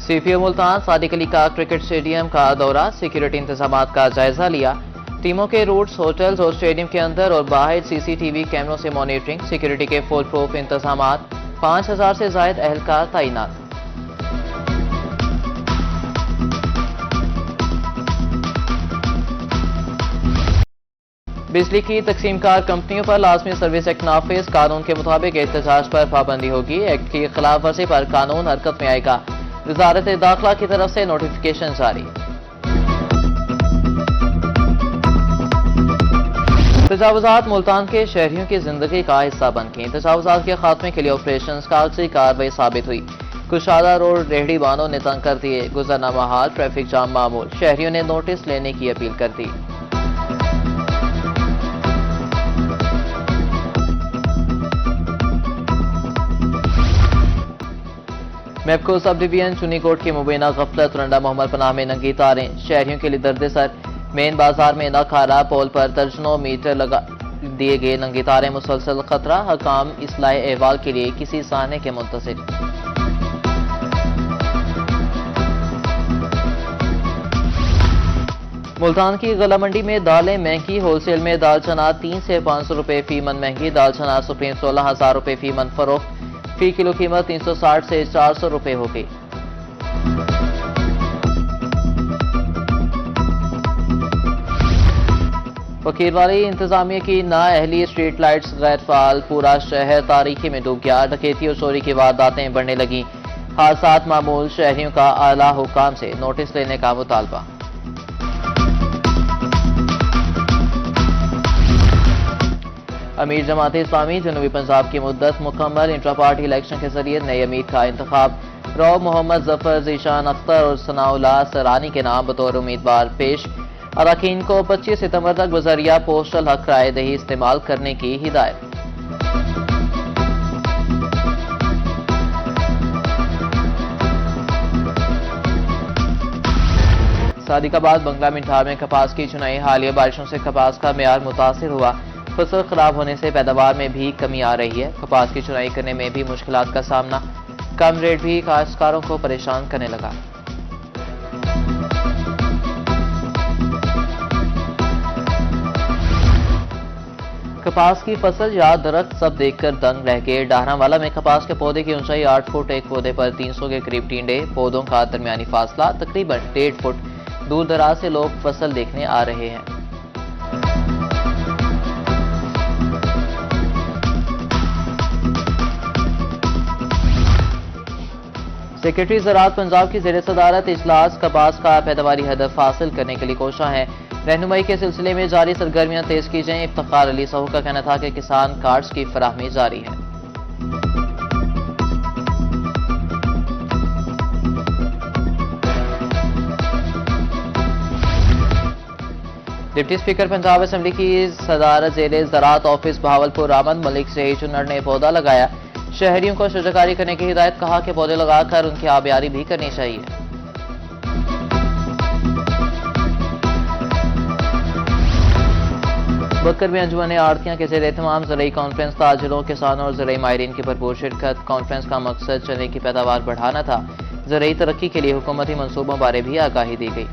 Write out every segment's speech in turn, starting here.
CPO Multan Sadiq Ali का cricket stadium का दौरा, सिक्योरिटी इंतजाम का जायजा लिया। टीमों के रूट्स, होटल्स और स्टेडियम के अंदर और बाहर सीसीटीवी कैमरों से मॉनिटरिंग, सिक्योरिटी के फुल प्रूफ इंतजाम, 5000 से जायद एहलकार तैनात। बिजली की तकसीमकार कंपनियों पर लाजमी सर्विस एक्ट नाफिज, कानून के मुताबिक एहतजाज पर पाबंदी होगी। एक्ट की खिलाफ वर्जी पर कानून हरकत में आएगा। वजारत दाखिला की तरफ से नोटिफिकेशन जारी। तजावुजात मुल्तान के शहरियों की जिंदगी का हिस्सा बन गई। तजावुजात के खात्मे के लिए ऑपरेशन कागजी कार्रवाई साबित हुई। कुशादा रोड रेहड़ी बानों ने तंग कर दिए, गुजरना महाल, ट्रैफिक जाम मामूल। शहरियों ने नोटिस लेने की अपील कर दी। मेपको सब डिवीजन चुनीकोट की मुबीना गफलत, रंडा मोहम्मद पनाह में नंगी तारें, शहरियों के लिए दर्द सर। मेन बाजार में नखारा पोल पर दर्जनों मीटर लगा दिए गए नंगी तारें, मुसलसल खतरा। हकाम इस्लाह अहवाल के लिए किसी सहाने के मुंतजिर। मुल्तान की गला मंडी में दालें महंगी, होलसेल में दाल चना 3 से 500 रुपए फी मन महंगी। दाल चना सुप्रीम 16,000 रुपए फी मन फरोख्त, फी किलो कीमत 360 से 400 रुपए हो गई। फकीरवाली इंतजामिया की नाअहली, स्ट्रीट लाइट्स गैर फाल, पूरा शहर तारीखी में डूब गया। डकैती और चोरी की वारदातें बढ़ने लगी, हादसात मामूल। शहरियों का आला हुकाम से नोटिस लेने का मुतालबा। अमीर जमात इस्लामी जनूबी पंजाब की मुद्दत मुकम्मल, इंट्रा पार्टी इलेक्शन के जरिए नए अमीर का इंतखाब। रौ मोहम्मद जफर, जीशान अख्तर और सनाउल्लाह सरानी के नाम बतौर उम्मीदवार पेश। अरकान को 25 सितंबर तक बजरिया पोस्टल हक राय दही इस्तेमाल करने की हिदायत। सादिकाबाद बंगला मिठार में कपास की चुनाई, हालिया बारिशों से कपास का मेयार मुतासिर हुआ। फसल खराब होने से पैदावार में भी कमी आ रही है। कपास की चुनाई करने में भी मुश्किलात का सामना, कम रेट भी काश्तकारों को परेशान करने लगा। कपास की फसल या दरख्त सब देखकर दंग रह गए। डाहरावाला में कपास के पौधे की ऊंचाई 8 फुट, एक पौधे पर 300 के करीब टींडे, पौधों का दरमियानी फासला तकरीबन 1.5 फुट। दूर दराज से लोग फसल देखने आ रहे हैं। सेक्रेटरी ज़राअत पंजाब की ज़ेर सदारत इजलास, कपास का पैदावारी हदफ हासिल करने के लिए कोशा है। रहनुमाई के सिलसिले में जारी सरगर्मियां तेज की जाएं। इफ्तिखार अली साहू का कहना था कि किसान कार्ड्स की फराहमी जारी है। डिप्टी स्पीकर पंजाब असेंबली की सदारत ज़ेर ज़राअत ऑफिस बहावलपुर आमद मलिक सही चुनर ने पौधा लगाया। शहरियों को शुजरकारी करने की हिदायत, कहा कि पौधे लगाकर उनकी आबियारी भी करनी चाहिए। बकर में अंजुमन आड़तियां के ज़ेर एहतमाम ज़राई कॉन्फ्रेंस, ताजिरों, किसानों और ज़राई माहिरीन की भरपूर शिरकत। कॉन्फ्रेंस का मकसद चने की पैदावार बढ़ाना था। ज़राई तरक्की के लिए हुकूमती मनसूबों बारे भी आगाही दी गई।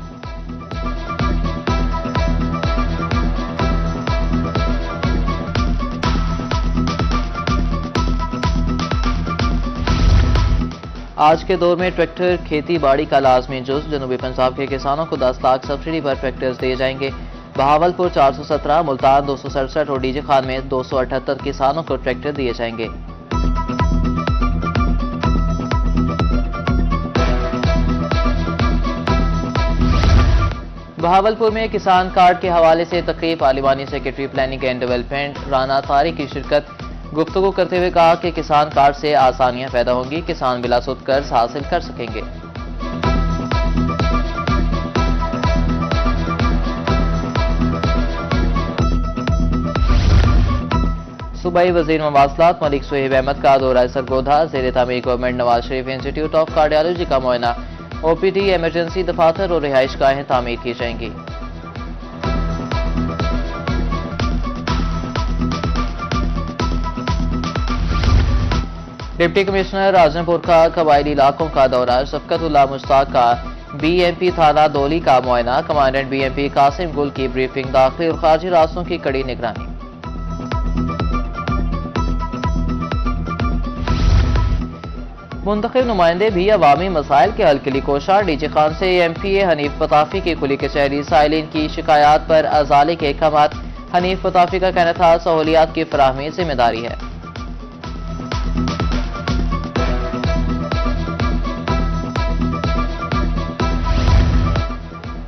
आज के दौर में ट्रैक्टर खेती बाड़ी का लाजमी जुज़। जनूबी पंजाब के किसानों को 10 लाख सब्सिडी पर ट्रैक्टर्स दिए जाएंगे। बहावलपुर 417, मुल्तान 267 और डीजे खान में 278 किसानों को ट्रैक्टर दिए जाएंगे। बहावलपुर में किसान कार्ड के हवाले से तकरीब, पार्लिमानी secretary planning and development Rana Tariq की शिरकत। गुफ्तगू करते हुए कहा कि किसान कार्ड से आसानियां पैदा होंगी, किसान बिलासुद कर्ज हासिल कर सकेंगे। सूबाई वजीर मवासलात मलिक सुहेब अहमद का दौरा सरगोधा, ज़ेर तामीर government Nawaz Sharif institute of cardiology का मुआयना। ओपीडी, इमरजेंसी दफातर और रिहाइश गाहें तामीर की जाएंगी। डिप्टी कमिश्नर आजमपुर का कबायली इलाकों का दौरा, शफकतुल्लाह मुश्ताक का बीएमपी थाना दोली का मुआयना, कमांडेंट बीएमपी कासिम गुल की ब्रीफिंग, दाखिली और खारजी रास्तों की कड़ी निगरानी। मुंतखब नुमाइंदे भी अवामी मसाइल के हल के लिए कोशा, डीजी खान से एमपीए हनीफ पताफी की खुली कचहरी, साइलिन की शिकायत पर अजाले के अहकामात। हनीफ पताफी का कहना था सहूलियात की फराहमी जिम्मेदारी है।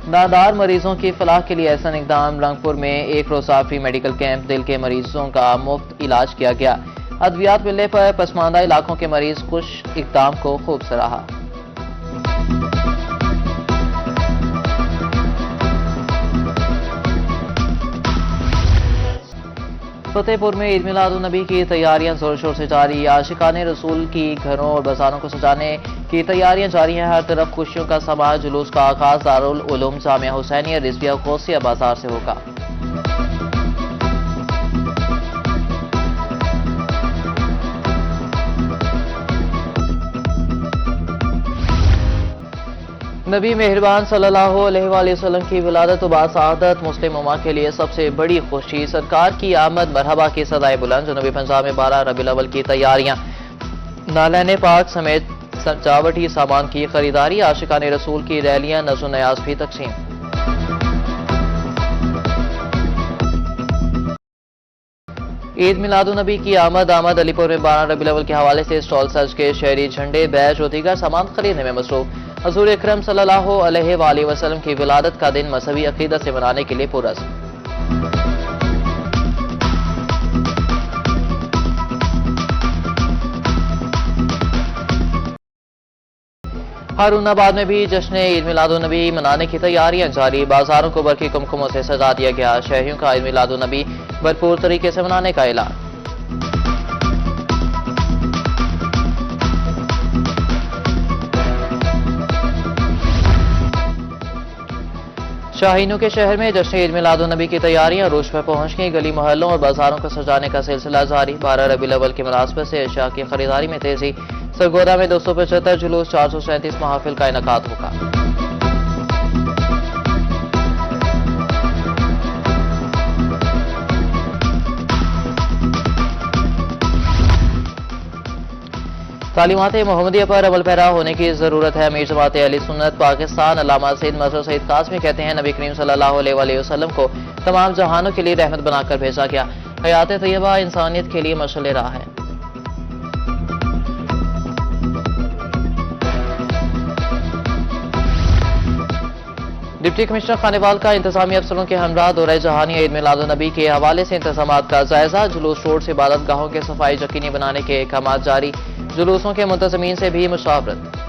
नादार मरीजों की फलाह के लिए ऐसा इकदाम, रंगपुर में एक रोजा फ्री मेडिकल कैंप, दिल के मरीजों का मुफ्त इलाज किया गया। अद्वियात मिलने पर पसमानदा इलाकों के मरीज खुश, इकदाम को खूब सराहा। फतेहपुर में ईद मिलाद उन नबी की तैयारियां जोर शोर से जारी, आशिकाने रसूल की घरों और बाजारों को सजाने की तैयारियां जारी हैं। हर तरफ खुशियों का समा, जुलूस का आगाज दारुल उलूम जामिया हुसैनिया रिजविया गौसिया बाजार से होगा। नबी मेहरबान सल्लल्लाहु अलैहि वसल्लम की विलादत व बासआदत मुस्लिम उम्मा के लिए सबसे बड़ी खुशी, सरकार की आमद मरहबा की सदाए बुलंद। जनूबी पंजाब में 12 रबीउल अव्वल की तैयारियां, नालैन पाक समेत सजावटी सामान की खरीदारी, आशिकाने रसूल की रैलियां, नज़्र नयाज भी तकसीम। ईद मिलादुन नबी की आमद अलीपुर में 12 रबीउल अव्वल के हवाले से स्टॉल सज के शहरी झंडे, बैज और दीगर सामान खरीदने में मसरूफ। हजूर अकरम सल्लल्लाहु अलैहि वसल्लम की विलादत का दिन मजहबी अकीदत से मनाने के लिए पुरस्म। हारूनाबाद में भी जश्न ईद मिलादुन नबी मनाने की तैयारियां जारी, बाजारों को बरकी कुमकुमों से सजा दिया गया। शहरियों का ईद मिलादुन नबी भरपूर तरीके से मनाने का ऐलान। शाहीनों के शहर में जश्न ईद मिलादुन नबी की तैयारियां रोश पर पहुंच गई, गली मोहल्लों और बाजारों को सजाने का सिलसिला जारी। 12 रबीउल अव्वल के मुनासबत से अशिया की खरीदारी में तेजी, सरगोदा में 275 जुलूस, 437 महाफिल का इनेकाद होगा। तालीमात मोहम्मदिया पर अमल पैरा होने की जरूरत है। अमीर जमात अहले सुन्नत पाकिस्तान अल्लामा सैयद मजहर सईद कासमी कहते हैं, नबी करीम सल्लल्लाहु अलैहि वसल्लम को तमाम जहानों के लिए रहमत बनाकर भेजा गया। हयात तैयबा इंसानियत के लिए मशअल राह है। डिप्टी कमिश्नर खानेवाल का इंतजामी अफसरों के हमरा दौरे जहानिया ईद मिलादुन नबी के हवाले से इंतजाम का जायजा, जुलूस रोड से इबादत गाहों के सफाई यकीनी बनाने के अहकाम जारी, जुलूसों के मुंतजमीन से भी मुशावरत।